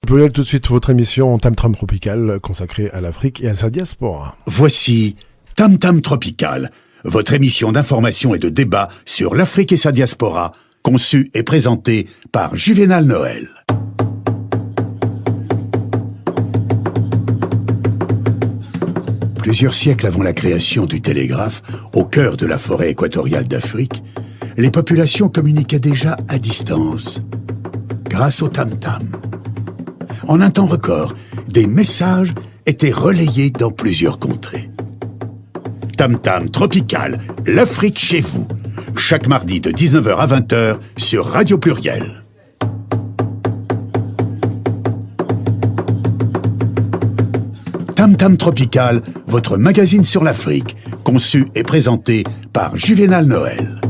Pluriel, tout de suite, votre émission Tam Tam Tropical consacrée à l'Afrique et à sa diaspora. Voici Tam Tam Tropical, votre émission d'information et de débat sur l'Afrique et sa diaspora, conçue et présentée par Juvénal Noël. Plusieurs siècles avant la création du télégraphe, au cœur de la forêt équatoriale d'Afrique, les populations communiquaient déjà à distance, grâce au tam-tam. En un temps record, des messages étaient relayés dans plusieurs contrées. Tam Tam Tropical, l'Afrique chez vous, chaque mardi de 19h à 20h sur Radio Pluriel. Tam Tam Tropical, votre magazine sur l'Afrique, conçu et présenté par Juvénal Noël.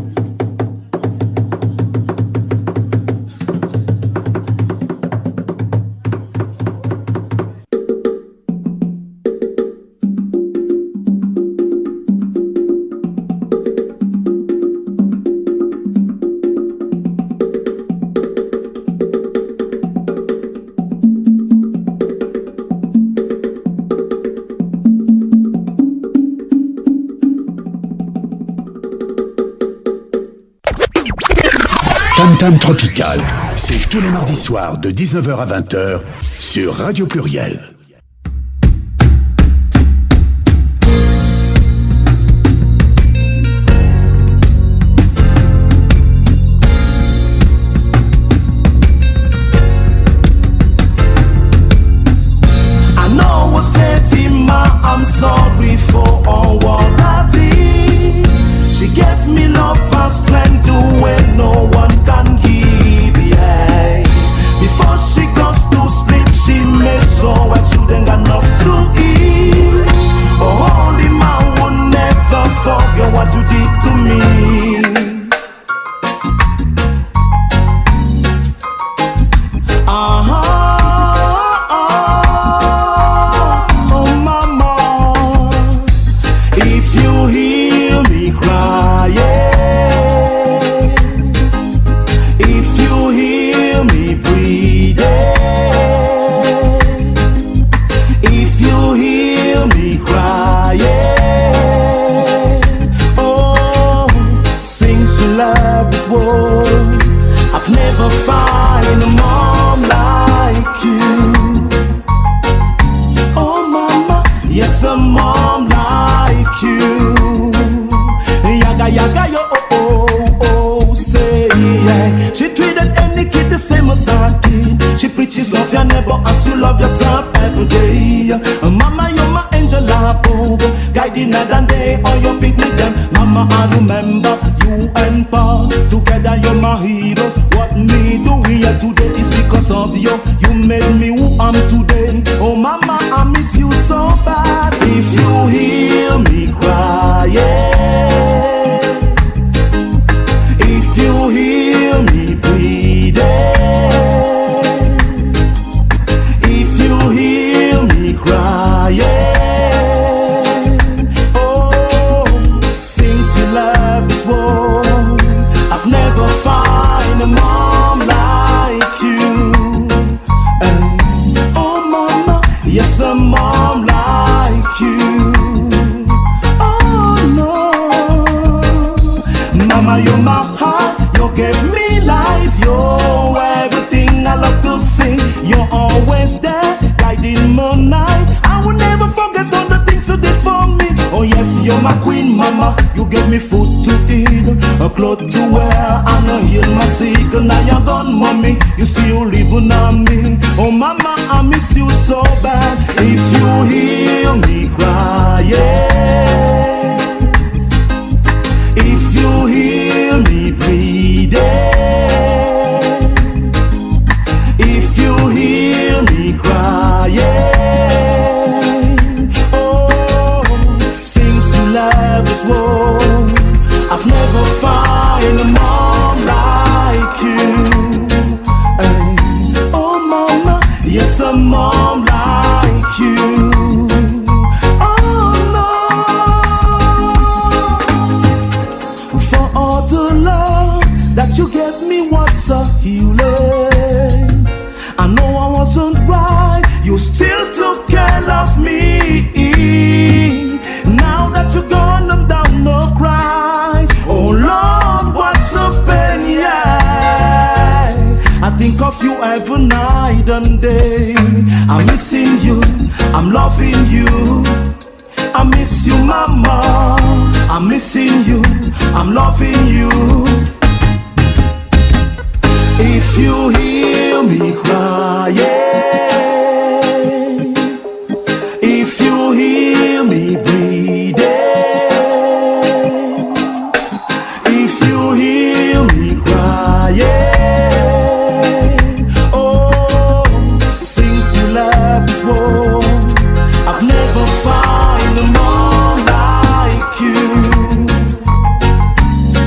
Tam Tam Tropical, c'est tous les mardis soirs de 19h à 20h sur Radio Pluriel. I know I said to ma, I'm sorry for all what I did. She gave me love and strength when no one can give, yeah. Before she goes to sleep, she makes sure her children got enough to eat. A holy man will never forget what you did to me. Oh mama, if you hear me crying, if you hear me breathing, if you hear me crying, oh, since you love this world, I've never found a mom like you. Oh mama, yes, a mom like you. Yaga yaga yo oh, say yeah. She treated any kid the same as I did. She preaches love your neighbor as you love yourself every day. Mama, you're my angel above, guiding night and day. All your picnic them, mama, I remember you and Pa. Together you're my heroes. What me do here today is because of you. You made me who I'm today. Oh mama, I miss you so bad. If you hear me crying, if you hear me breathing, if you hear me crying, oh, since you left this world, I've never found a mom like you. Oh mama, yes, a mom like you. Mama, you're my heart, you gave me life, you're everything I love to sing. You're always there, guiding my night. I will never forget all the things you did for me. Oh yes, you're my queen, mama. You gave me food to eat, a cloth to wear, and I heal my sick. Now you're gone, mommy, you still living on me. Oh mama, I miss you so bad. If you hear me crying, if you hear me breathing, if you hear me crying, oh, since you left this world, I've never found a mom like you. Oh mama, yes, a mom like you. You gave me what's a healing. I know I wasn't You still took care of me. Now that you're gone, I'm down, no cry. Oh Lord, what's a pain, yeah. I think of you every night and day. I'm missing you, I'm loving you. I miss you, mama. I'm missing you, I'm loving you. If you hear me crying, if you hear me breathing, if you hear me crying, oh, since you left this world, I've never found a mom like you.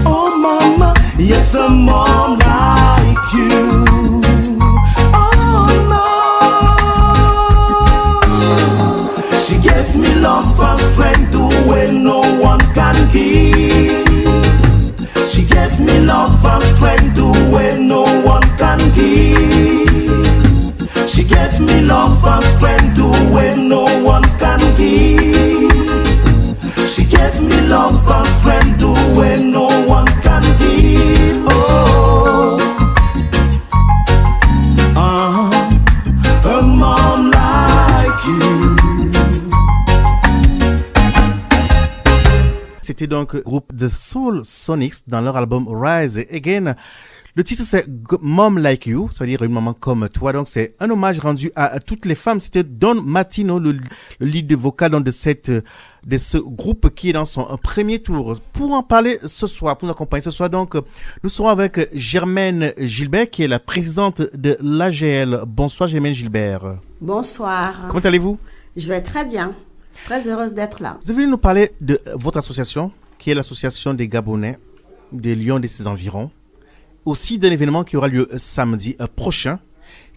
Oh mama, yes a mom like you. Oh no, she gave me love and strength to when no one can give. She gave me love and strength to when no one can give. She gave me love and strength to when no one can give. She gave me love and strength to when no one can give. Oh, a mom like you. C'était donc le groupe The Soul Sonics dans leur album Rise Again. Le titre c'est Mom Like You, ça veut dire une maman comme toi. Donc c'est un hommage rendu à toutes les femmes. C'était Don Martino, le lead vocal de ce groupe qui est dans son premier tour. Pour en parler ce soir, pour nous accompagner ce soir, donc nous serons avec Germaine Gilbert qui est la présidente de l'AGL. Bonsoir Germaine Gilbert. Bonsoir. Comment allez-vous? Je vais très bien. Très heureuse d'être là. Vous avez venu nous parler de votre association, qui est l'association des Gabonais, des Lyon et de ses environs. Aussi d'un événement qui aura lieu samedi prochain,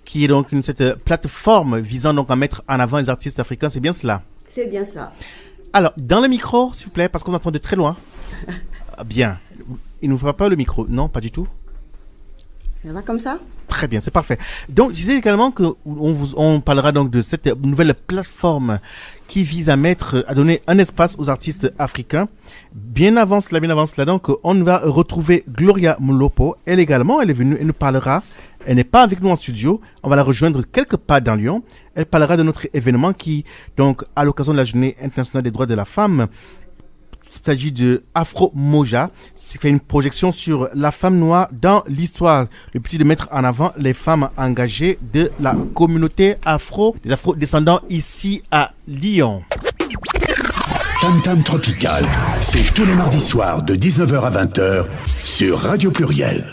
qui est donc cette plateforme visant donc à mettre en avant les artistes africains. C'est bien cela? C'est bien ça. Alors, dans le micro, s'il vous plaît, parce qu'on entend de très loin. Bien. Il ne nous fera pas le micro? Non, pas du tout. Ça va comme ça? Très bien, c'est parfait. Donc, je disais également qu'on parlera donc de cette nouvelle plateforme qui vise à donner un espace aux artistes africains. Bien avant cela, donc, on va retrouver Gloria Mlopo. Elle également, elle est venue, elle nous parlera. Elle n'est pas avec nous en studio. On va la rejoindre quelque part dans Lyon. Elle parlera de notre événement qui, donc, à l'occasion de la Journée internationale des droits de la femme, il s'agit de Afro Moja, qui fait une projection sur la femme noire dans l'histoire. Le but de mettre en avant les femmes engagées de la communauté des afro-descendants ici à Lyon. Tam Tam Tropical, c'est tous les mardis soirs de 19h à 20h sur Radio Pluriel.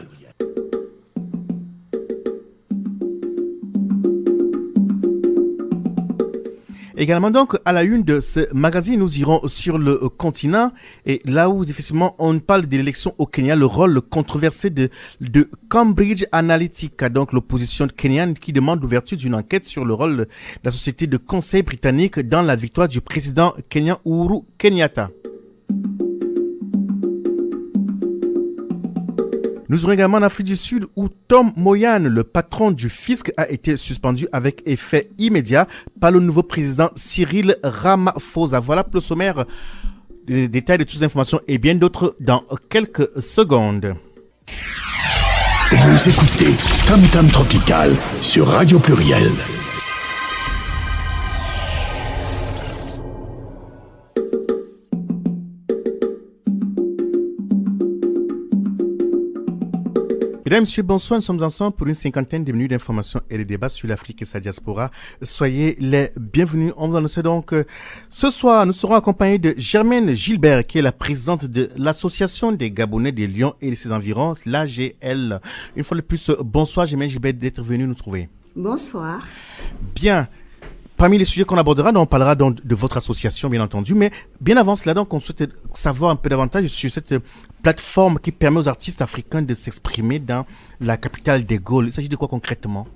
Également donc à la une de ce magazine, nous irons sur le continent et là où effectivement on parle de l'élection au Kenya, le rôle controversé de Cambridge Analytica, donc l'opposition kenyane qui demande l'ouverture d'une enquête sur le rôle de la société de conseil britannique dans la victoire du président kenyan Uhuru Kenyatta. Nous aurons également en Afrique du Sud où Tom Moyane, le patron du fisc, a été suspendu avec effet immédiat par le nouveau président Cyril Ramaphosa. Voilà pour le sommaire, des détails de toutes les informations et bien d'autres dans quelques secondes. Vous écoutez Tam Tam Tropical sur Radio Pluriel. Mesdames, Messieurs, bonsoir. Nous sommes ensemble pour une cinquantaine de minutes d'informations et de débats sur l'Afrique et sa diaspora. Soyez les bienvenus. On vous annonce donc ce soir, nous serons accompagnés de Germaine Gilbert, qui est la présidente de l'Association des Gabonais des Lyon et de ses environs, l'AGL. Une fois de plus, bonsoir Germaine Gilbert d'être venue nous trouver. Bonsoir. Bien. Parmi les sujets qu'on abordera, on parlera donc de votre association, bien entendu, mais bien avant cela, donc, on souhaite savoir un peu davantage sur cette plateforme qui permet aux artistes africains de s'exprimer dans la capitale des Gaules. Il s'agit de quoi concrètement?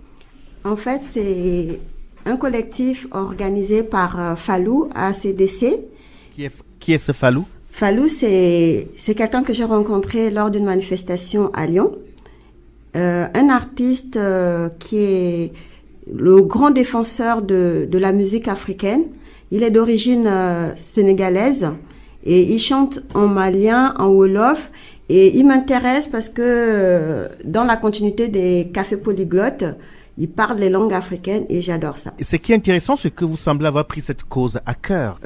En fait, c'est un collectif organisé par Fallou, ACDC. Qui est ce Fallou? Fallou, c'est quelqu'un que j'ai rencontré lors d'une manifestation à Lyon. Un artiste qui est le grand défenseur de la musique africaine. Il est d'origine sénégalaise et il chante en malien, en wolof. Et il m'intéresse parce que dans la continuité des cafés polyglottes, il parle les langues africaines et j'adore ça. Et ce qui est intéressant, c'est que vous semblez avoir pris cette cause à cœur.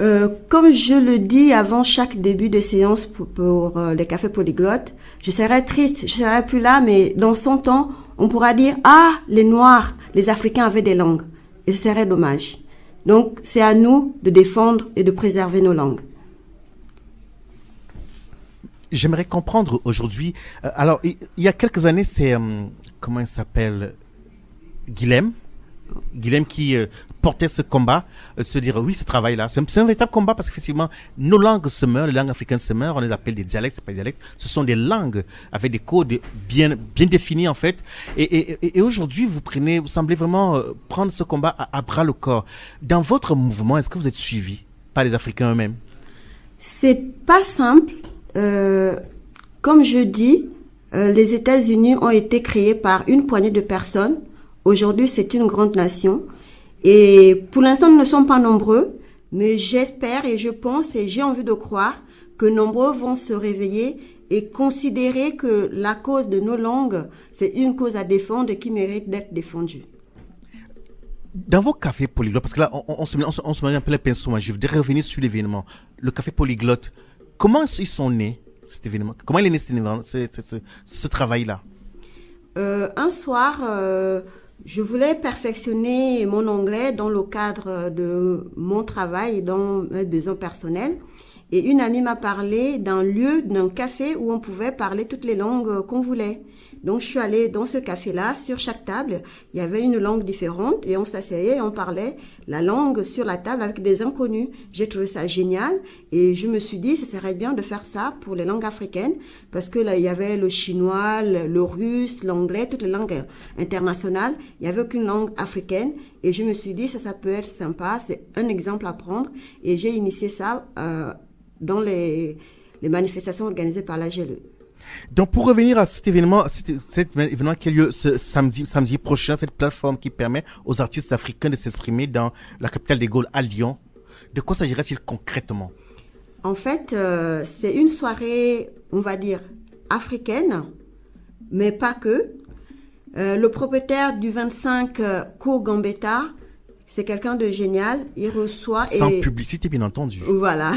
Comme je le dis avant chaque début de séance pour les cafés polyglottes, je serais triste, je serais plus là, mais dans 100 ans, on pourra dire « Ah, les Noirs, les Africains avaient des langues ». Et ce serait dommage. Donc, c'est à nous de défendre et de préserver nos langues. J'aimerais comprendre aujourd'hui. Alors, il y a quelques années, c'est comment il s'appelle, Guilhem qui portait ce combat, se dire oui, ce travail-là, c'est un véritable combat parce qu'effectivement, nos langues se meurent, les langues africaines se meurent, on les appelle des dialectes, c'est pas des dialectes, ce sont des langues avec des codes bien définis en fait. Et aujourd'hui, vous semblez vraiment prendre ce combat à bras le corps. Dans votre mouvement, est-ce que vous êtes suivi par les Africains eux-mêmes? C'est pas simple. Comme je dis, les États-Unis ont été créés par une poignée de personnes. Aujourd'hui, c'est une grande nation. Et pour l'instant, nous ne sommes pas nombreux, mais j'espère et je pense et j'ai envie de croire que nombreux vont se réveiller et considérer que la cause de nos langues, c'est une cause à défendre et qui mérite d'être défendue. Dans vos cafés polyglottes, parce que là, on se met un peu les pinceaux, je voudrais revenir sur l'événement. Le café polyglotte, comment ils sont nés, cet événement? Comment il est né cet événement, ce travail-là? Un soir, je voulais perfectionner mon anglais dans le cadre de mon travail et dans mes besoins personnels. Et une amie m'a parlé d'un café où on pouvait parler toutes les langues qu'on voulait. Donc, je suis allée dans ce café-là. Sur chaque table, il y avait une langue différente et on s'asseyait et on parlait la langue sur la table avec des inconnus. J'ai trouvé ça génial et je me suis dit, ce serait bien de faire ça pour les langues africaines parce que là, il y avait le chinois, le russe, l'anglais, toutes les langues internationales. Il n'y avait aucune langue africaine et je me suis dit, ça peut être sympa. C'est un exemple à prendre et j'ai initié ça dans les manifestations organisées par la GLE. Donc, pour revenir à cet événement qui a lieu ce samedi prochain, cette plateforme qui permet aux artistes africains de s'exprimer dans la capitale des Gaules, à Lyon, de quoi s'agira-t-il concrètement? En fait, c'est une soirée, on va dire, africaine, mais pas que. Le propriétaire du 25 Cours Gambetta, c'est quelqu'un de génial. Il reçoit... Sans publicité, bien entendu. Voilà.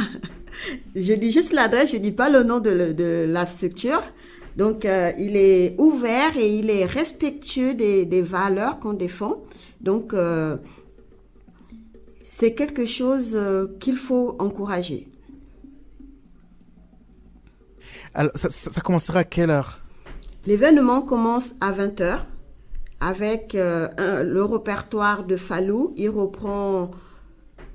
Je dis juste l'adresse, je ne dis pas le nom de la structure. Donc, il est ouvert et il est respectueux des valeurs qu'on défend. Donc, c'est quelque chose qu'il faut encourager. Alors, ça commencera à quelle heure? L'événement commence à 20h avec le répertoire de Fallou. Il reprend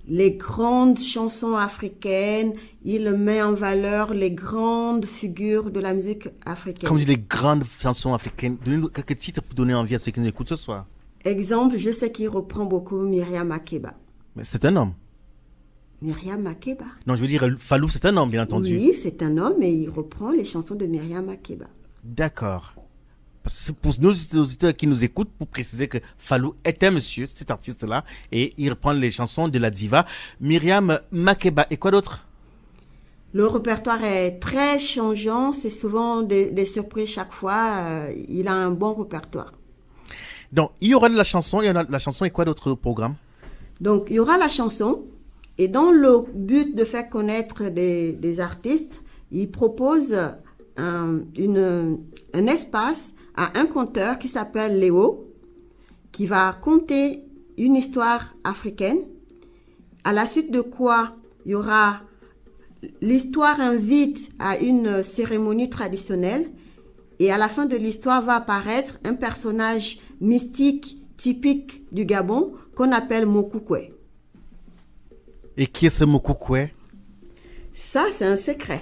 les grandes chansons africaines, il met en valeur les grandes figures de la musique africaine. Comme dit les grandes chansons africaines, donnez-nous quelques titres pour donner envie à ceux qui nous écoutent ce soir. Exemple, je sais qu'il reprend beaucoup Myriam Makeba. Mais c'est un homme. Myriam Makeba. Non, je veux dire, Fallou, c'est un homme, bien entendu. Oui, c'est un homme et il reprend les chansons de Myriam Makeba. D'accord. Parce que pour nos auditeurs qui nous écoutent, pour préciser que Fallou est un monsieur, cet artiste-là, et il reprend les chansons de la diva Myriam Makeba. Et quoi d'autre? Le répertoire est très changeant, c'est souvent des surprises chaque fois. Il a un bon répertoire. Donc, il y aura de la chanson, et quoi d'autre au programme? Donc, il y aura la chanson, et dans le but de faire connaître des artistes, il propose un espace à un conteur qui s'appelle Léo, qui va conter une histoire africaine, à la suite de quoi il y aura l'histoire invite à une cérémonie traditionnelle et à la fin de l'histoire va apparaître un personnage mystique typique du Gabon qu'on appelle Mokukwe. Et qui est ce Mokukwe? Ça, c'est un secret.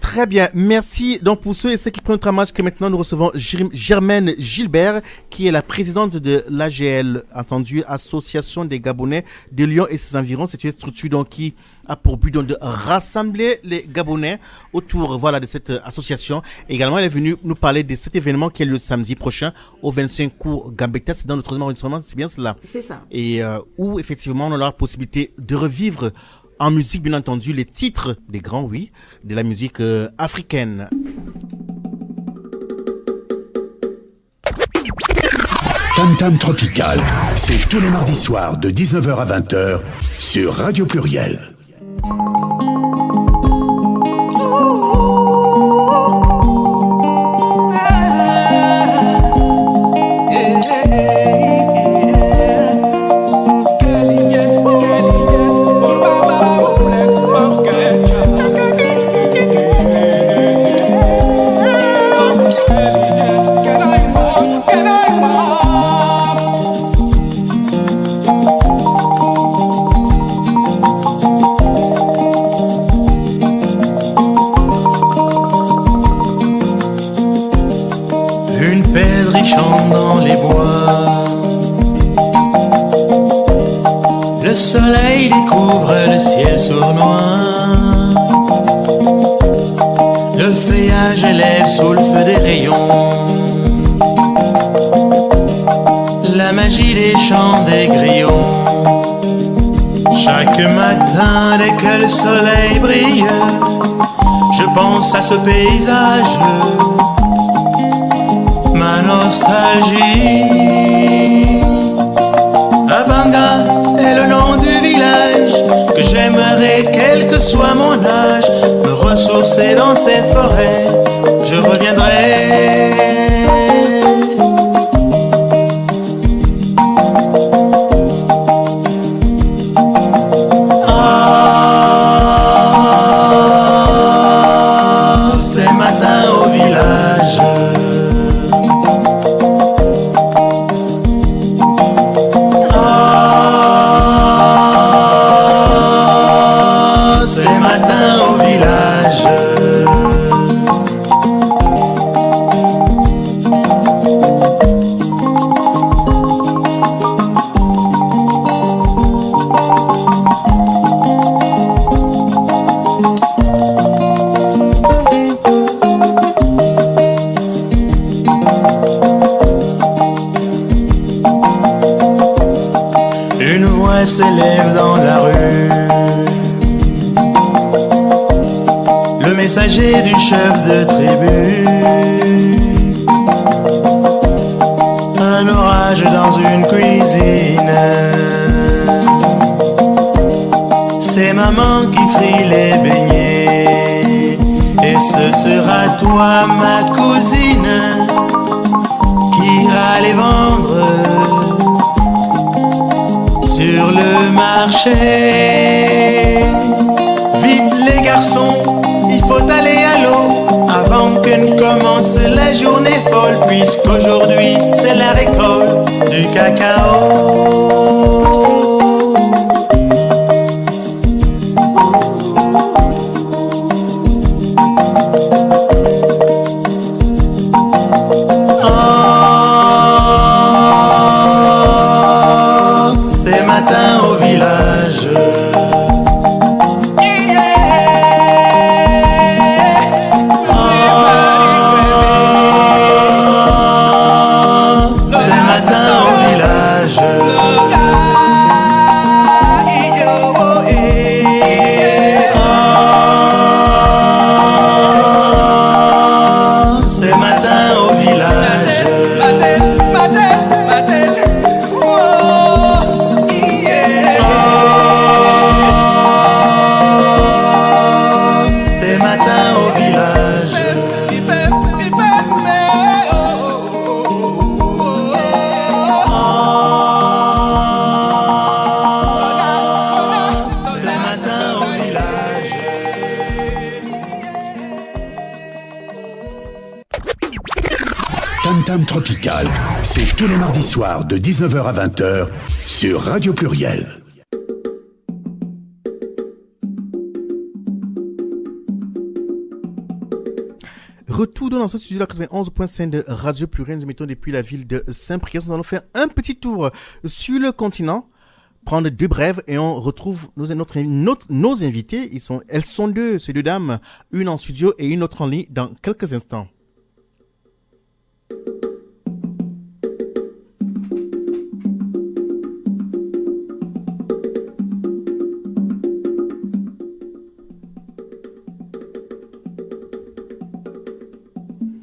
Très bien, merci. Donc pour ceux et ceux qui prennent notre match, que maintenant nous recevons Germaine Gilbert, qui est la présidente de l'AGL, entendu, Association des Gabonais de Lyon et ses environs. C'est une structure donc qui a pour but donc de rassembler les Gabonais autour de cette association. Également, elle est venue nous parler de cet événement qui est le samedi prochain au 25 cours Gambetta. C'est dans notre 3e arrondissement, c'est bien cela? C'est ça. Et où effectivement on aura la possibilité de revivre en musique, bien entendu, les titres des grands, oui, de la musique africaine. Tam Tam Tropical, c'est tous les mardis soirs de 19h à 20h sur Radio Pluriel. Dans les bois, le soleil découvre le ciel sournois, le feuillage élève sous le feu des rayons, la magie des chants des grillons. Chaque matin dès que le soleil brille, je pense à ce paysage, ma nostalgie. Abanga est le nom du village que j'aimerais, quel que soit mon âge, me ressourcer dans ces forêts. Je reviendrai. Ces matins au village, s'élève dans la rue. Le messager du chef de tribu. Un orage dans une cuisine. C'est maman qui frit les beignets. Et ce sera toi, ma cousine, qui ira les vendre sur le marché. Vite les garçons, il faut aller à l'eau avant que ne commence la journée folle, puisqu'aujourd'hui c'est la récolte du cacao. Au village, c'est matin au village. C'est matin au village. Tam Tam Tropical, c'est tous les mardis soirs de 19h à 20h sur Radio Pluriel. Retour dans ce studio de la 91.5 de Radio Pluriel. Nous émettons depuis la ville de Saint-Priest. Nous allons faire un petit tour sur le continent, prendre deux brèves et on retrouve nos invités. Elles sont deux, ces deux dames, une en studio et une autre en ligne dans quelques instants.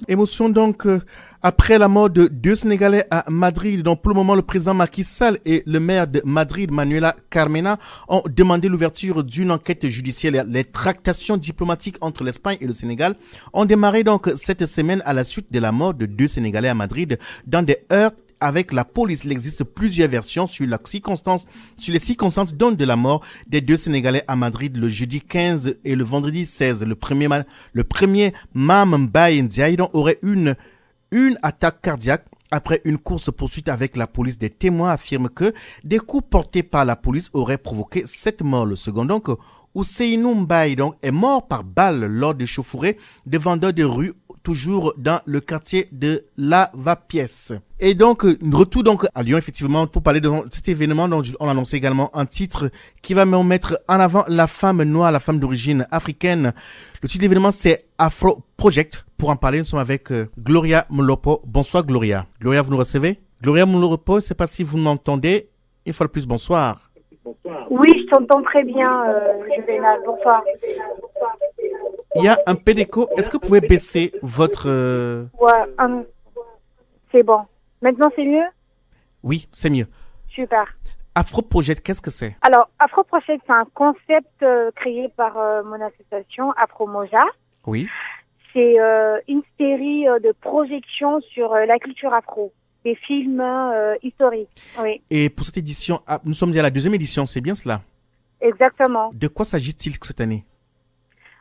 Émotion donc après la mort de deux Sénégalais à Madrid. Donc pour le moment, le président Macky Sall et le maire de Madrid, Manuela Carmena, ont demandé l'ouverture d'une enquête judiciaire. Les tractations diplomatiques entre l'Espagne et le Sénégal ont démarré donc cette semaine à la suite de la mort de deux Sénégalais à Madrid dans des heurts avec la police. Il existe plusieurs versions sur les circonstances de la mort des deux Sénégalais à Madrid le jeudi 15 et le vendredi 16. Le premier Mame Mbaye Ndiaye aurait une attaque cardiaque après une course-poursuite avec la police. Des témoins affirment que des coups portés par la police auraient provoqué cette mort. Le second donc, Ousseynou Mbaye est mort par balle lors des chauffourées de vendeurs de rue, toujours dans le quartier de Lavapiés. Et donc, retour donc à Lyon, effectivement, pour parler de cet événement dont on annonçait également un titre qui va mettre en avant la femme noire, la femme d'origine africaine. Le titre de l'événement, c'est Afro Project. Pour en parler, nous sommes avec Gloria Molopo. Bonsoir, Gloria. Gloria, vous nous recevez? Gloria Molopo, je ne sais pas si vous m'entendez. Une fois de plus, bonsoir. Oui, je t'entends très bien, Juvenal. Bonsoir. Il y a un peu d'écho. Est-ce que vous pouvez baisser votre... Ouais, c'est bon. Maintenant, c'est mieux? Oui, c'est mieux. Super. Afro Project, qu'est-ce que c'est? Alors, Afro Project, c'est un concept créé par mon association Afro Moja. Oui. C'est une série de projections sur la culture afro. Des films historiques, oui. Et pour cette édition, nous sommes déjà à la deuxième édition, c'est bien cela? Exactement. De quoi s'agit-il cette année?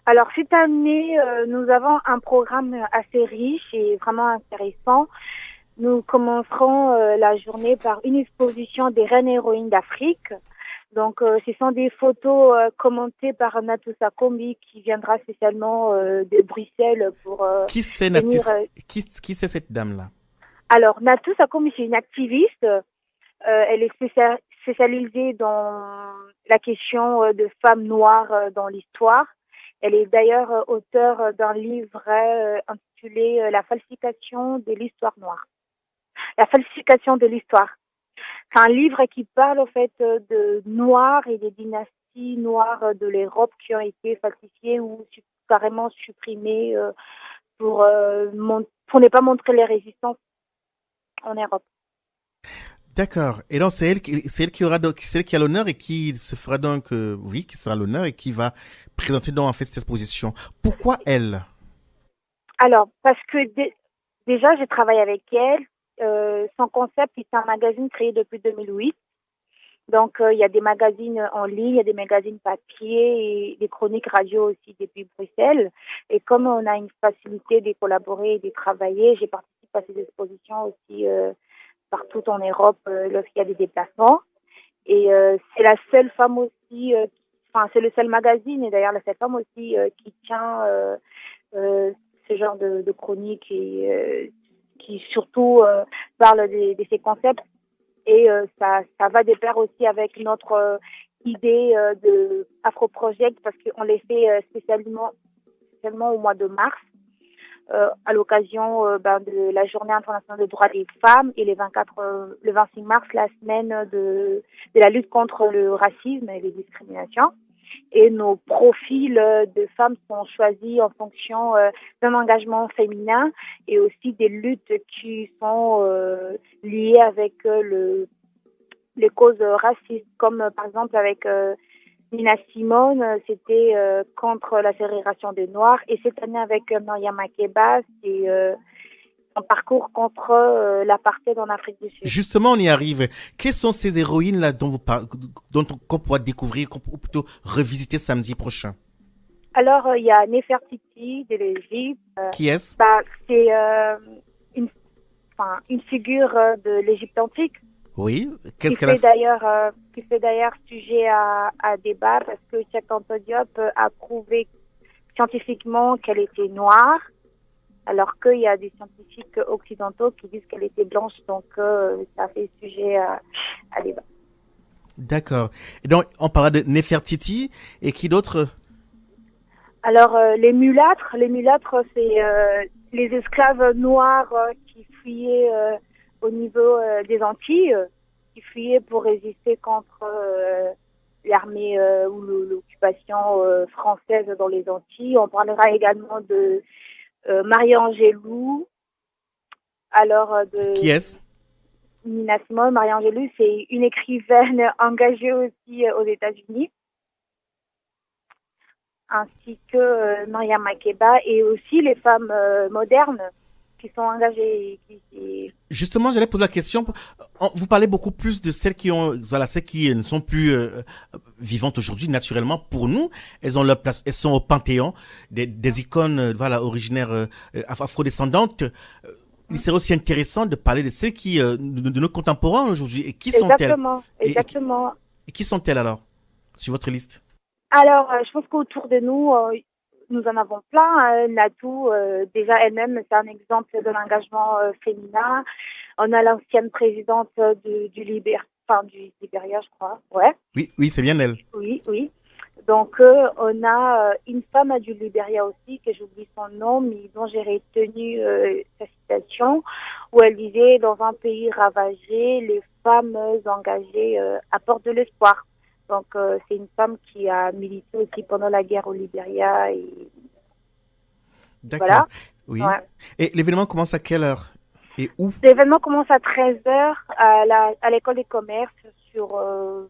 Alors, cette année, nous avons un programme assez riche et vraiment intéressant. Nous commencerons la journée par une exposition des reines héroïnes d'Afrique. Donc, ce sont des photos commentées par Natou Sakombi qui viendra spécialement de Bruxelles pour qui c'est venir... Qui c'est cette dame-là? Alors, Natou Sakombi, c'est une activiste. Elle est spécialisée dans la question de femmes noires dans l'histoire. Elle est d'ailleurs auteure d'un livre intitulé La falsification de l'histoire noire. La falsification de l'histoire. C'est un livre qui parle en fait de noirs et des dynasties noires de l'Europe qui ont été falsifiées ou carrément supprimées pour ne pas montrer les résistances en Europe. D'accord. Et donc c'est elle qui a l'honneur et qui se fera donc qui sera l'honneur et qui va présenter donc en fait cette exposition. Pourquoi elle? Alors parce que déjà j'ai travaillé avec elle. Son concept est un magazine créé depuis 2008. Donc il y a des magazines en ligne, il y a des magazines papier et des chroniques radio aussi depuis Bruxelles. Et comme on a une facilité de collaborer et de travailler, j'ai participé à ces expositions aussi partout en Europe lorsqu'il y a des déplacements. Et c'est la seule femme aussi, c'est le seul magazine et d'ailleurs la seule femme aussi qui tient ce genre de chronique et qui surtout parle de ces concepts. Et ça va de pair aussi avec notre idée de Afro Project parce qu'on les fait spécialement au mois de mars. À l'occasion de la Journée internationale des droits des femmes et le 26 mars, la semaine de la lutte contre le racisme et les discriminations. Et nos profils de femmes sont choisis en fonction d'un engagement féminin et aussi des luttes qui sont liées avec les causes racistes, comme par exemple avec Nina Simone, c'était contre la ségrégation des Noirs. Et cette année avec Myriam Makeba, c'est un parcours contre l'apartheid en Afrique du Sud. Justement, on y arrive. Quelles sont ces héroïnes-là dont qu'on pourra découvrir, ou plutôt revisiter samedi prochain? Alors, il y a Nefertiti de l'Égypte. Qui est-ce? C'est une figure de l'Égypte antique. Oui. Qu'est-ce qu'elle a fait? Qui fait d'ailleurs sujet à débat parce que Cheikh Anta Diop a prouvé scientifiquement qu'elle était noire alors qu'il y a des scientifiques occidentaux qui disent qu'elle était blanche, donc ça fait sujet à débat. D'accord. Et donc, on parlera de Nefertiti et qui d'autre? Alors, les mulâtres, c'est les esclaves noirs qui fuyaient au niveau des Antilles, qui fuyaient pour résister contre l'armée ou l'occupation française dans les Antilles. On parlera également de Maria Angelou. Alors, Qui est-ce? Nina Simone. Maria Angelou, c'est une écrivaine engagée aussi aux États-Unis, ainsi que Maria Makeba, et aussi les femmes modernes qui sont engagées. Justement, j'allais poser la question. Vous parlez beaucoup plus de celles qui ne sont plus vivantes aujourd'hui. Naturellement, pour nous, elles ont leur place. Elles sont au panthéon des icônes, originaires afrodescendantes. Il serait aussi intéressant de parler de celles de nos contemporains aujourd'hui. Et qui sont-elles? Exactement. Et qui sont-elles alors sur votre liste? Alors, je pense qu'autour de nous, nous en avons plein. Natou, déjà elle-même, c'est un exemple de l'engagement féminin. On a l'ancienne présidente du Libéria, je crois. Ouais. Oui, c'est bien elle. Oui. Donc, on a une femme du Libéria aussi, que j'oublie son nom, mais dont j'ai retenu sa citation, où elle disait « Dans un pays ravagé, les femmes engagées apportent de l'espoir ». Donc, c'est une femme qui a milité aussi pendant la guerre au Libéria. D'accord. Voilà. Oui. Ouais. Et l'événement commence à quelle heure et où? L'événement commence à 13h à l'école des commerces sur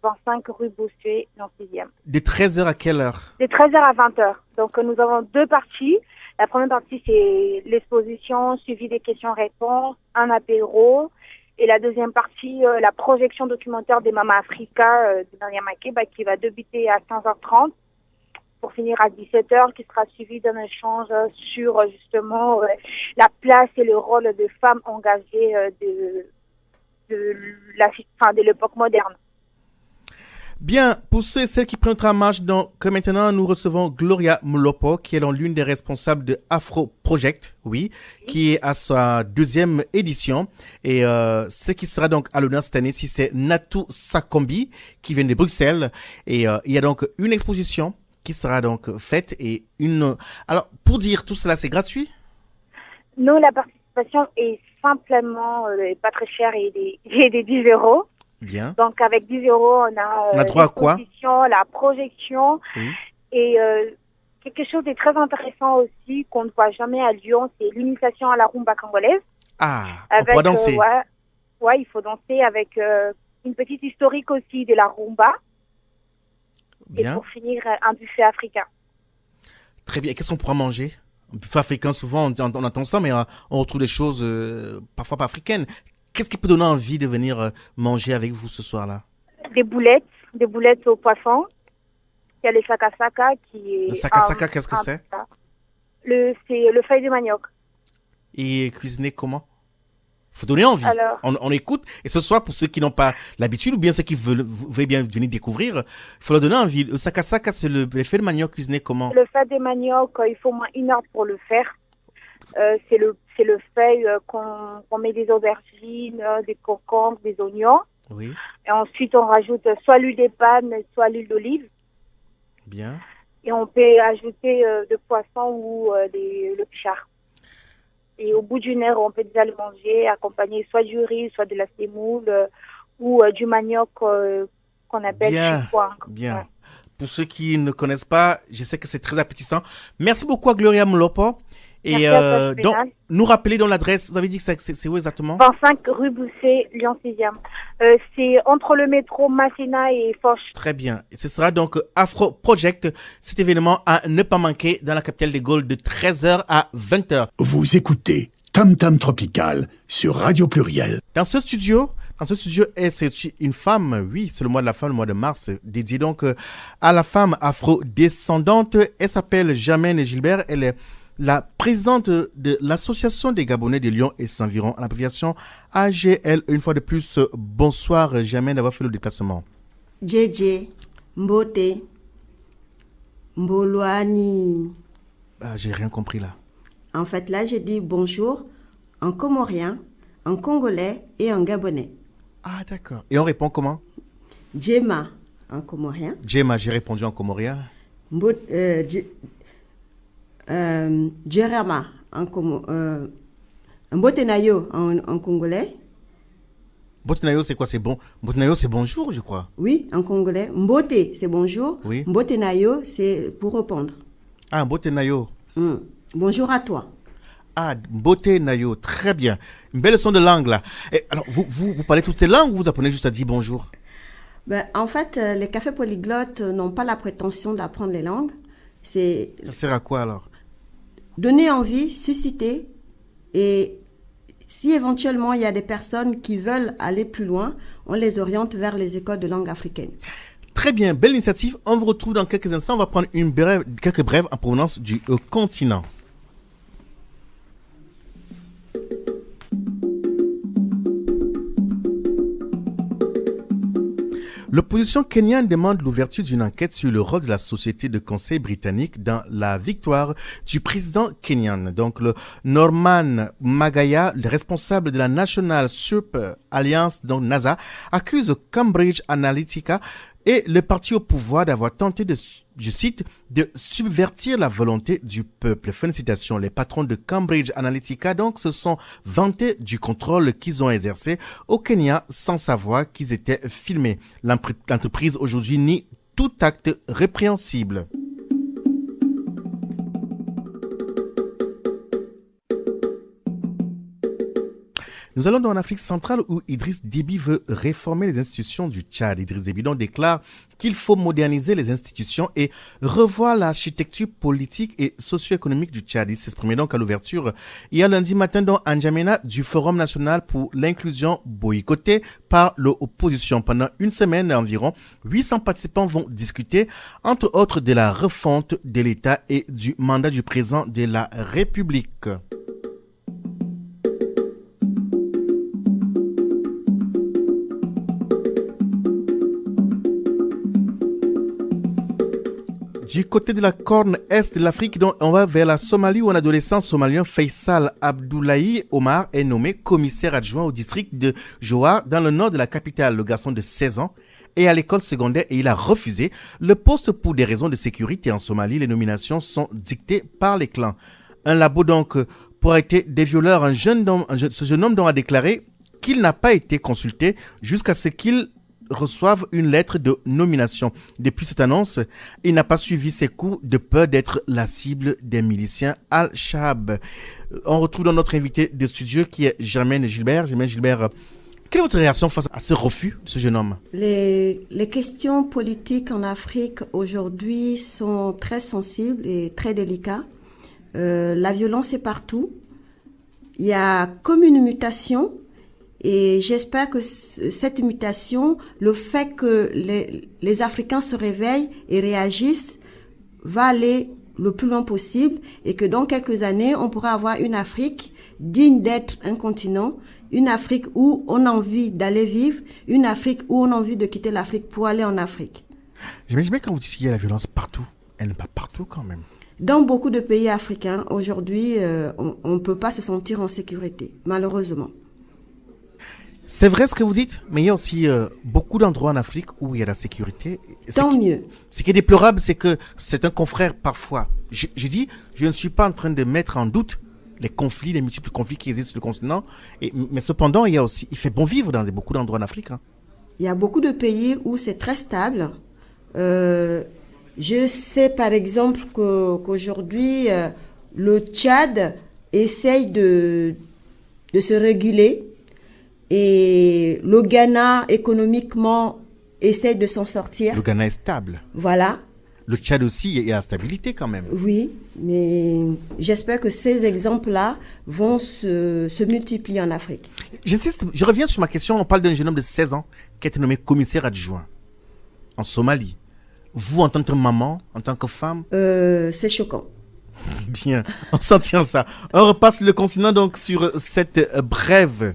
25 rue Bossuet, dans le 6e. De 13h à quelle heure? De 13h à 20h. Donc, nous avons deux parties. La première partie, c'est l'exposition suivie des questions-réponses, un apéro. Et la deuxième partie, la projection documentaire des Mama Africa de Maria Makeba, qui va débuter à 15h30 pour finir à 17h, qui sera suivi d'un échange sur justement la place et le rôle des femmes engagées de l'époque moderne. Bien, pour ceux et celles qui prennent notre marche, que maintenant nous recevons Gloria Mlopo, qui est l'une des responsables de Afro Project, qui est à sa 2e édition. Et ce qui sera donc à l'honneur cette année, c'est Natou Sakombi, qui vient de Bruxelles. Et il y a donc une exposition qui sera donc faite. Alors, pour dire tout cela, c'est gratuit? Nous, la participation est simplement pas très chère et des 10 euros. Bien. Donc, avec 10 euros, on a droit à quoi? La projection. Oui. Et quelque chose de très intéressant aussi qu'on ne voit jamais à Lyon, c'est l'initiation à la rumba congolaise. Ah, on pourra danser. Ouais, il faut danser avec une petite historique aussi de la rumba. Bien. Et pour finir, un buffet africain. Très bien. Et qu'est-ce qu'on pourra manger? Un buffet africain, souvent, on entend ça, mais on retrouve des choses parfois pas africaines. Qu'est-ce qui peut donner envie de venir manger avec vous ce soir-là? Des boulettes au poisson. Il y a le sakasaka qui est... Le sakasaka, qu'est-ce que c'est? C'est le feuille de manioc. Et cuisiner comment? Faut donner envie. Alors, on écoute. Et ce soir, pour ceux qui n'ont pas l'habitude ou bien ceux qui veulent bien venir découvrir, il faut leur donner envie. Le sakasaka, c'est le feuille de manioc cuisiné comment? Le feuille de manioc, il faut au moins 1 heure pour le faire. C'est le feuille qu'on met des aubergines, des concombres, des oignons. Oui. Et ensuite, on rajoute soit l'huile de palme, soit l'huile d'olive. Bien. Et on peut ajouter de poisson ou le pichard. Et au bout d'1 heure, on peut déjà le manger, accompagné soit du riz, soit de la semoule ou du manioc qu'on appelle choukwang. Bien. Ouais. Pour ceux qui ne connaissent pas, je sais que c'est très appétissant. Merci beaucoup à Gloria Mlopo. Et donc, nous rappeler dans l'adresse, vous avez dit que c'est où exactement? 25 rue Bousset, Lyon 6e. C'est entre le métro Masséna et Foch. Très bien. Et ce sera donc Afro Project, cet événement à ne pas manquer dans la capitale des Gaules de 13h à 20h. Vous écoutez Tam Tam Tropical sur Radio Pluriel. Dans ce studio, c'est une femme, oui, c'est le mois de la femme, le mois de mars, dédié donc à la femme afro-descendante. Elle s'appelle Germaine Gilbert, elle est la présidente de l'Association des Gabonais de Lyon et ses environs, à l'abréviation AGL. Une fois de plus, bonsoir Germaine d'avoir fait le déplacement. Djedje, Mbote, Mboloani. Ah, j'ai rien compris là. En fait, là, j'ai dit bonjour en comorien, en congolais et en gabonais. Ah, d'accord. Et on répond comment? Djema en comorien. Djema, j'ai répondu en comorien. Djerama en Mbotenayo en congolais. Mbotenayo, c'est quoi? C'est bon. Mbotenayo, c'est bonjour, je crois. Oui, en congolais. Mbote, c'est bonjour. Oui. Mbotenayo, c'est pour répondre. Ah, Mbotenayo. Bonjour à toi. Ah, Mbotenayo, très bien. Une belle leçon de langue, là. Et alors, vous parlez toutes ces langues ou vous apprenez juste à dire bonjour? En fait, les cafés polyglottes n'ont pas la prétention d'apprendre les langues. Ça sert à quoi, alors? Donner envie, susciter, et si éventuellement il y a des personnes qui veulent aller plus loin, on les oriente vers les écoles de langue africaine. Très bien, belle initiative. On vous retrouve dans quelques instants. On va prendre quelques brèves en provenance du continent. L'opposition kenyane demande l'ouverture d'une enquête sur le rôle de la société de conseil britannique dans la victoire du président kenyan. Donc, le Norman Magaya, le responsable de la National Super Alliance, donc NASA, accuse Cambridge Analytica et le parti au pouvoir d'avoir tenté de, je cite, de subvertir la volonté du peuple. Fin de citation. Les patrons de Cambridge Analytica donc se sont vantés du contrôle qu'ils ont exercé au Kenya sans savoir qu'ils étaient filmés. L'entreprise aujourd'hui nie tout acte répréhensible. Nous allons dans l'Afrique centrale où Idriss Déby veut réformer les institutions du Tchad. Idriss Déby donc déclare qu'il faut moderniser les institutions et revoir l'architecture politique et socio-économique du Tchad. Il s'exprimait donc à l'ouverture hier lundi matin dans N'Djamena du Forum national pour l'inclusion boycotté par l'opposition. Pendant une semaine environ, 800 participants vont discuter entre autres de la refonte de l'État et du mandat du président de la République. Du côté de la corne est de l'Afrique, donc on va vers la Somalie où un adolescent somalien, Faisal Abdoulaye Omar, est nommé commissaire adjoint au district de Jowhar dans le nord de la capitale. Le garçon de 16 ans est à l'école secondaire et il a refusé le poste pour des raisons de sécurité. En Somalie, les nominations sont dictées par les clans. Un labo donc pour arrêter des violeurs, ce jeune homme donc a déclaré qu'il n'a pas été consulté jusqu'à ce qu'il reçoivent une lettre de nomination. Depuis cette annonce, il n'a pas suivi ses coups de peur d'être la cible des miliciens Al-Shabaab. On retrouve dans notre invité de studio qui est Germaine Gilbert. Germaine Gilbert, quelle est votre réaction face à ce refus de ce jeune homme? Les questions politiques en Afrique aujourd'hui sont très sensibles et très délicates. La violence est partout. Il y a comme une mutation. Et j'espère que cette mutation, le fait que les Africains se réveillent et réagissent, va aller le plus loin possible et que dans quelques années, on pourra avoir une Afrique digne d'être un continent, une Afrique où on a envie d'aller vivre, une Afrique où on a envie de quitter l'Afrique pour aller en Afrique. J'imagine quand vous dites qu'il y a la violence partout, elle n'est pas partout quand même. Dans beaucoup de pays africains, aujourd'hui, on ne peut pas se sentir en sécurité, malheureusement. C'est vrai ce que vous dites, mais il y a aussi beaucoup d'endroits en Afrique où il y a la sécurité. Tant mieux. Ce qui est déplorable, c'est que c'est un confrère parfois. Je dis, je ne suis pas en train de mettre en doute les conflits, les multiples conflits qui existent sur le continent, mais cependant, il fait bon vivre dans beaucoup d'endroits en Afrique. Hein. Il y a beaucoup de pays où c'est très stable. Je sais par exemple qu'aujourd'hui, le Tchad essaye de se réguler. Et le Ghana, économiquement, essaie de s'en sortir. Le Ghana est stable. Voilà. Le Tchad aussi est à stabilité quand même. Oui, mais j'espère que ces exemples-là vont se multiplier en Afrique. J'insiste, je reviens sur ma question. On parle d'un jeune homme de 16 ans qui a été nommé commissaire adjoint en Somalie. Vous, en tant que maman, en tant que femme... c'est choquant. Bien, on s'en tient ça. On repasse le continent donc sur cette brève.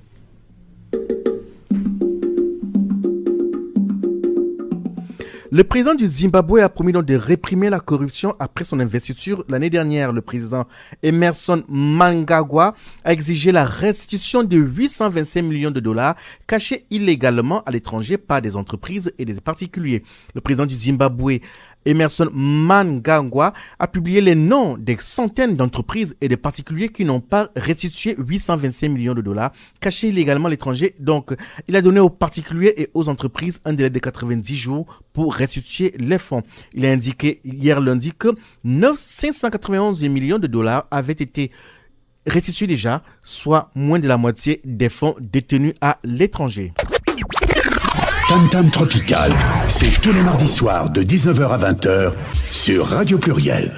Le président du Zimbabwe a promis donc de réprimer la corruption après son investiture l'année dernière. Le président Emerson Mnangagwa a exigé la restitution de 825 millions de dollars cachés illégalement à l'étranger par des entreprises et des particuliers. Le président du Zimbabwe, Emerson Mnangagwa, a publié les noms des centaines d'entreprises et de particuliers qui n'ont pas restitué 825 millions de dollars cachés illégalement à l'étranger. Donc, il a donné aux particuliers et aux entreprises un délai de 90 jours pour restituer les fonds. Il a indiqué hier lundi que 591 millions de dollars avaient été restitués déjà, soit moins de la moitié des fonds détenus à l'étranger. Tam Tam Tropical, c'est tous les mardis soirs de 19h à 20h sur Radio Pluriel.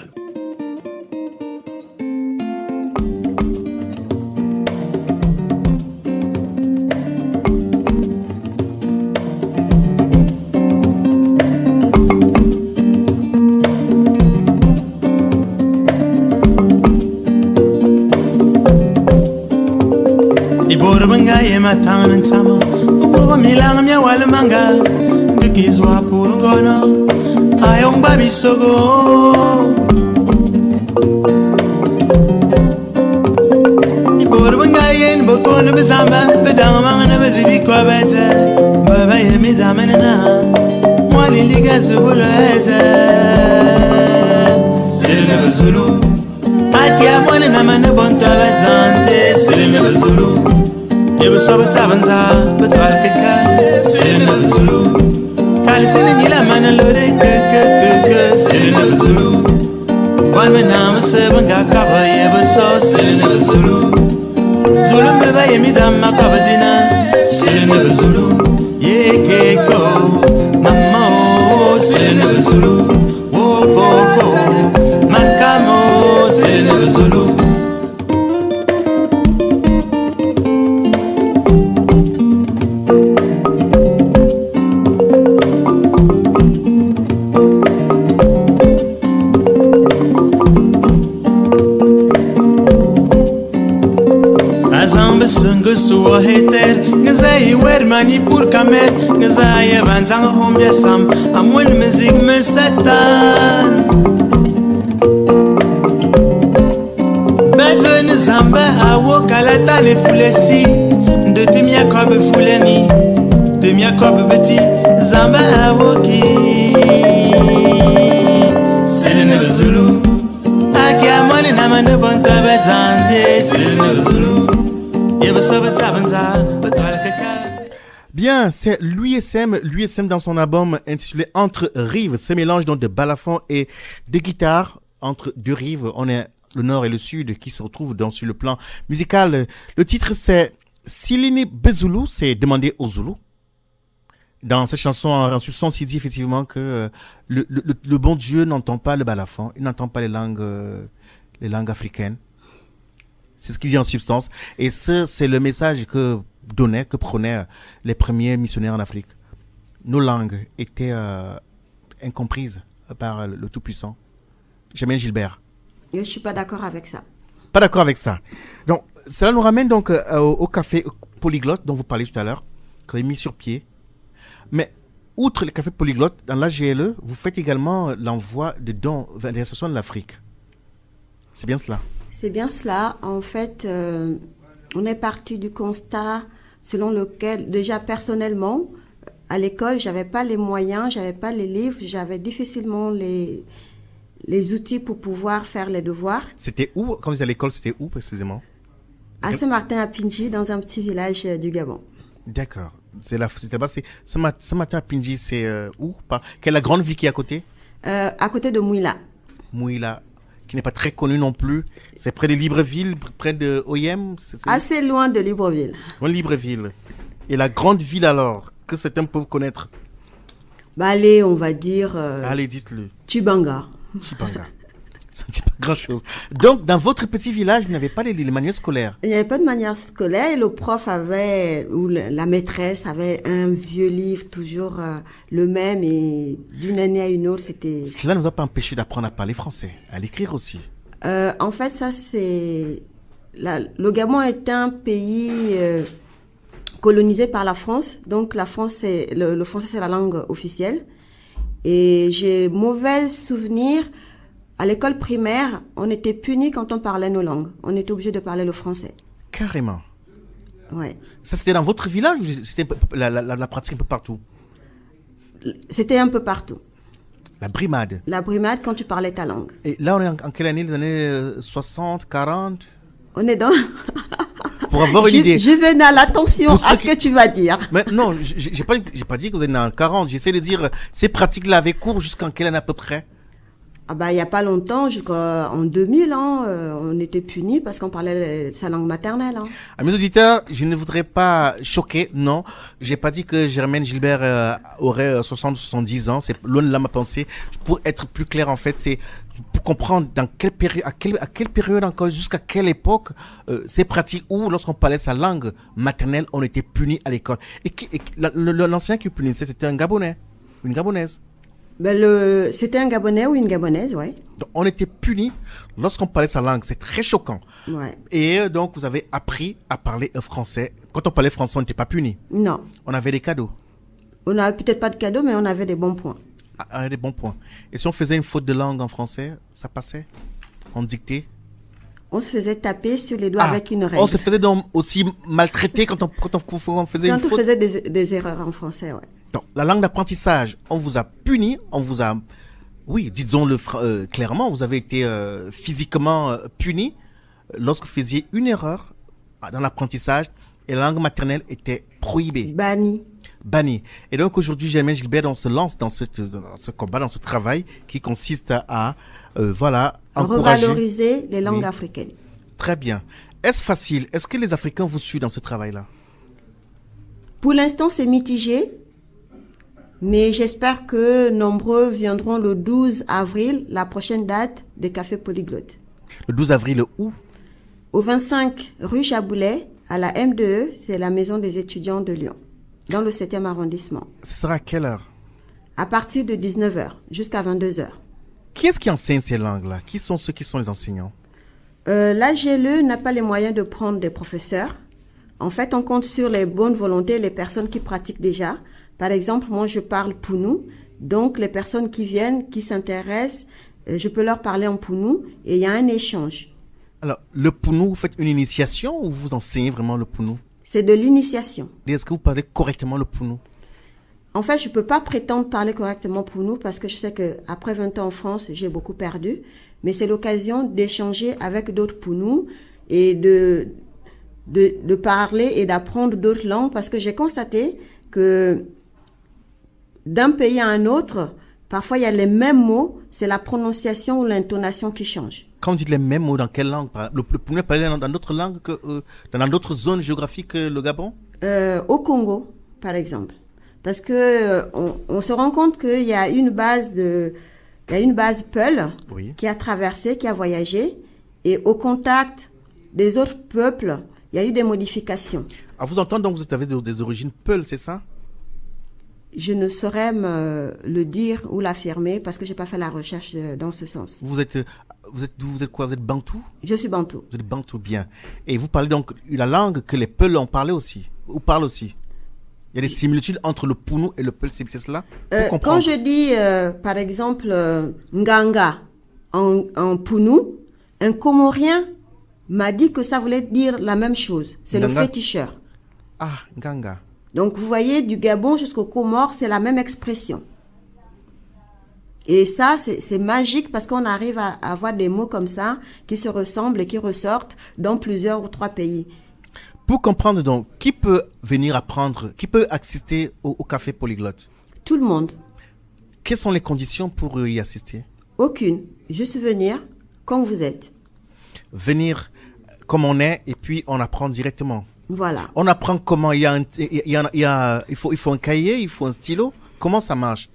Matang sama uwo milang mya wal manga ndikizwa pulungono ayong babi sogo ibor bangayen bokono bezamba bedang mangana bezibi kwa bete baba yemi zamanana mwali liga zubulete sirne bezulu atia mwana na mana bonta bazante sirne bezulu Yebo soba tabanza, betal keka, sirena Zulu. Kali sini nila mana lode ke, sirena Zulu. Wame nama sebanga kaba yebo so, sirena Zulu. Zulu mbeba yemi dama kaba dina, sirena Zulu. Ye keko, mamo, sirena Zulu. Woko, makamo, sirena Zulu. Suwa heter ngazai wer mani pur kamet ngazai banzang hom yasam amwen mezig mesatan Beton zamba awo kalata le fulesi de timia kobe fuleni timia kobe beti zamba awo ki Selene Zulu akia moni na mane bonta bezanje Selene Zulu. Bien, c'est l'USM dans son album intitulé Entre Rives. Ce mélange donc de balafon et de guitare entre deux rives. On est le nord et le sud qui se retrouvent sur le plan musical. Le titre c'est Silini Bezulu, c'est demandé aux Zoulous. Dans cette chanson, en substance, il dit effectivement que le bon Dieu n'entend pas le balafon, il n'entend pas les langues africaines. C'est ce qu'il dit en substance. Et c'est le message que prenaient les premiers missionnaires en Afrique. Nos langues étaient incomprises par le Tout-Puissant. Jamel Gilbert. Je ne suis pas d'accord avec ça. Pas d'accord avec ça. Donc, cela nous ramène donc au café polyglotte dont vous parlez tout à l'heure, qu'on a mis sur pied. Mais, outre le café polyglotte, dans l'AGLE, vous faites également l'envoi de dons vers les associations de l'Afrique. C'est bien cela? C'est bien cela. En fait, on est parti du constat selon lequel, déjà personnellement, à l'école, j'avais pas les moyens, j'avais pas les livres, j'avais difficilement les outils pour pouvoir faire les devoirs. C'était où? Quand vous étiez à l'école, c'était où précisément? À Saint-Martin-à-Pindji, dans un petit village du Gabon. D'accord. Saint-Martin-à-Pindji, c'est où? Quelle est la grande ville qui est à côté? À côté de Mouila. Mouila, qui n'est pas très connu non plus. C'est près de Libreville, près de Oyem. Assez loin de Libreville. Loin de Libreville. Et la grande ville alors, que certains peuvent connaître? Allez, on va dire... allez, dites-le. Chibanga. Chibanga. Ça ne dit pas grand-chose. Donc, dans votre petit village, vous n'avez pas les manuels scolaires? Il n'y avait pas de manuel scolaire. Et le prof avait, ou la maîtresse avait un vieux livre, toujours le même. Et d'une année à une autre, c'était... Cela ne nous a pas empêché d'apprendre à parler français, à l'écrire aussi. En fait, ça, c'est... Le Gabon est un pays colonisé par la France. Donc, la France, le français, c'est la langue officielle. Et j'ai mauvais souvenir. À l'école primaire, on était punis quand on parlait nos langues. On était obligé de parler le français. Carrément. Ouais. Ça, c'était dans votre village ou c'était la pratique un peu partout? C'était un peu partout. La brimade. La brimade quand tu parlais ta langue. Et là, on est en quelle année? Les années 60, 40? On est dans... Pour avoir une idée. Je vais à l'attention Pour à ceux ce que tu vas dire. Mais non, j'ai pas dit que vous êtes dans 40. J'essaie de dire, ces pratiques-là avaient cours jusqu'en quelle année à peu près? Ah bah, il n'y a pas longtemps, jusqu'en 2000, on était punis parce qu'on parlait sa langue maternelle. Hein. À mes auditeurs, je ne voudrais pas choquer, non. J'ai pas dit que Germaine Gilbert aurait 60 ou 70 ans. C'est loin de là ma pensée. Pour être plus clair, en fait, c'est pour comprendre dans quelle période, à quelle période encore, jusqu'à quelle époque, ces pratiques où, lorsqu'on parlait sa langue maternelle, on était puni à l'école. Et l'ancien qui punissait, c'était un Gabonais, une Gabonaise. Ben c'était un Gabonais ou une Gabonaise, ouais. Donc, on était puni lorsqu'on parlait sa langue. C'est très choquant. Ouais. Et donc, vous avez appris à parler français. Quand on parlait français, on n'était pas puni. Non. On avait des cadeaux. On n'avait peut-être pas de cadeaux, mais on avait des bons points. Ah, on avait des bons points. Et si on faisait une faute de langue en français, ça passait? En dictée? On se faisait taper sur les doigts avec une règle. On se faisait donc aussi maltraiter quand on faisait une faute? Quand on faisait des erreurs en français, ouais. Donc, la langue d'apprentissage, on vous a puni, on vous a... Oui, disons-le clairement, vous avez été physiquement puni lorsque vous faisiez une erreur dans l'apprentissage et la langue maternelle était prohibée. Bannie. Et donc, aujourd'hui, Germaine Gilbert, on se lance dans ce combat, dans ce travail qui consiste à encourager... revaloriser les langues africaines. Très bien. Est-ce facile? Est-ce que les Africains vous suivent dans ce travail-là? Pour l'instant, c'est mitigé. Mais j'espère que nombreux viendront le 12 avril, la prochaine date des cafés polyglottes. Le 12 avril où? Au 25 rue Chaboulet, à la M2E, c'est la maison des étudiants de Lyon, dans le 7e arrondissement. Ce sera à quelle heure? À partir de 19h jusqu'à 22h. Qui est-ce qui enseigne ces langues-là? Qui sont ceux qui sont les enseignants? L'AGLE n'a pas les moyens de prendre des professeurs. En fait, on compte sur les bonnes volontés, les personnes qui pratiquent déjà. Par exemple, moi, je parle pounou. Donc, les personnes qui viennent, qui s'intéressent, je peux leur parler en pounou et il y a un échange. Alors, le pounou, vous faites une initiation ou vous enseignez vraiment le pounou? C'est de l'initiation. Est-ce que vous parlez correctement le pounou? En fait, je ne peux pas prétendre parler correctement pounou parce que je sais qu'après 20 ans en France, j'ai beaucoup perdu. Mais c'est l'occasion d'échanger avec d'autres pounous et de parler et d'apprendre d'autres langues parce que j'ai constaté que d'un pays à un autre, parfois il y a les mêmes mots, c'est la prononciation ou l'intonation qui change. Quand vous dites les mêmes mots, dans quelle langue? Le pounou est parlé dans d'autres langues, dans d'autres zones géographiques que le Gabon? Au Congo, par exemple. Parce que on se rend compte qu'il y a une base Peul qui a traversé, qui a voyagé, et au contact des autres peuples, il y a eu des modifications. À vous entendre, donc vous avez des origines Peul, c'est ça? Je ne saurais me le dire ou l'affirmer parce que j'ai pas fait la recherche dans ce sens. Vous êtes quoi? Vous êtes bantou? Je suis bantou. Vous êtes bantou, bien. Et vous parlez donc la langue que les Peuls ont parlé aussi, ou parlent aussi. Il y a des similitudes entre le pounou et le Peul, c'est cela? Quand je dis, par exemple, nganga en pounou, un Comorien m'a dit que ça voulait dire la même chose. C'est le féticheur. Ah, nganga. Donc, vous voyez, du Gabon jusqu'au Comores, c'est la même expression. Et ça, c'est magique parce qu'on arrive à avoir des mots comme ça qui se ressemblent et qui ressortent dans plusieurs ou 3 pays. Pour comprendre donc, qui peut venir apprendre, qui peut assister au café polyglotte? Tout le monde. Quelles sont les conditions pour y assister? Aucune. Juste venir comme vous êtes. Venir comme on est et puis on apprend directement. Voilà. On apprend comment? Il faut un cahier, il faut un stylo. Comment ça marche?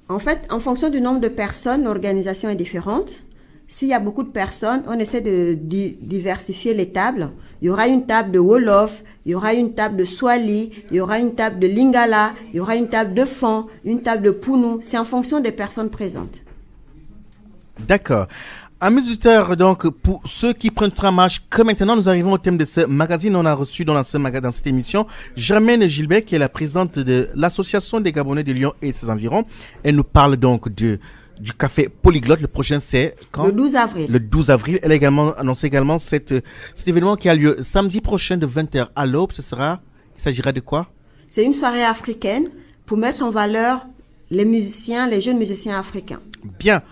En fait, en fonction du nombre de personnes, l'organisation est différente. S'il y a beaucoup de personnes, on essaie de diversifier les tables. Il y aura une table de Wolof, il y aura une table de Swahili, il y aura une table de Lingala, il y aura une table de Fon, une table de Pounou. C'est en fonction des personnes présentes. D'accord. Amis auditeurs, donc, pour ceux qui prennent en marche, que maintenant nous arrivons au thème de ce magazine, on a reçu dans cette émission Germaine Gilbert, qui est la présidente de l'Association des Gabonais de Lyon et ses environs. Elle nous parle donc du café polyglotte. Le prochain, c'est quand? Le 12 avril. Le 12 avril. Elle a également annoncé cet événement qui a lieu samedi prochain de 20h à l'aube. Il s'agira de quoi? C'est une soirée africaine pour mettre en valeur les musiciens, les jeunes musiciens africains. Bien.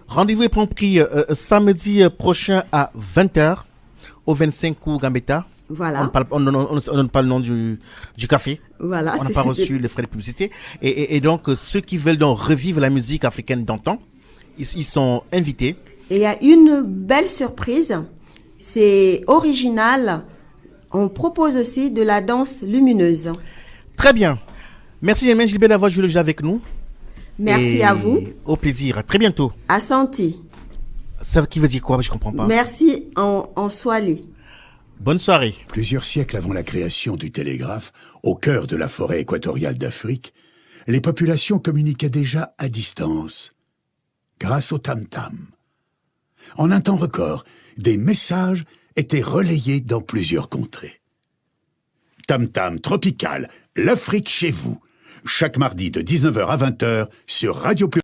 Rendez-vous est pris samedi prochain à 20h au 25 rue Gambetta. Voilà. On ne donne pas le nom du café. Voilà. On n'a pas reçu les frais de publicité. Et donc, ceux qui veulent donc revivre la musique africaine d'antan, ils sont invités. Et il y a une belle surprise. C'est original. On propose aussi de la danse lumineuse. Très bien. Merci Germaine Gilbert d'avoir joué le jeu avec nous. Merci à vous. Au plaisir. À très bientôt. Assanti. Ça qui veut dire quoi? Je comprends pas. Merci en Swahili. Bonne soirée. Plusieurs siècles avant la création du télégraphe, au cœur de la forêt équatoriale d'Afrique, les populations communiquaient déjà à distance, grâce au tam-tam. En un temps record, des messages étaient relayés dans plusieurs contrées. Tam-tam tropical, l'Afrique chez vous, chaque mardi de 19h à 20h sur Radio Pluriel.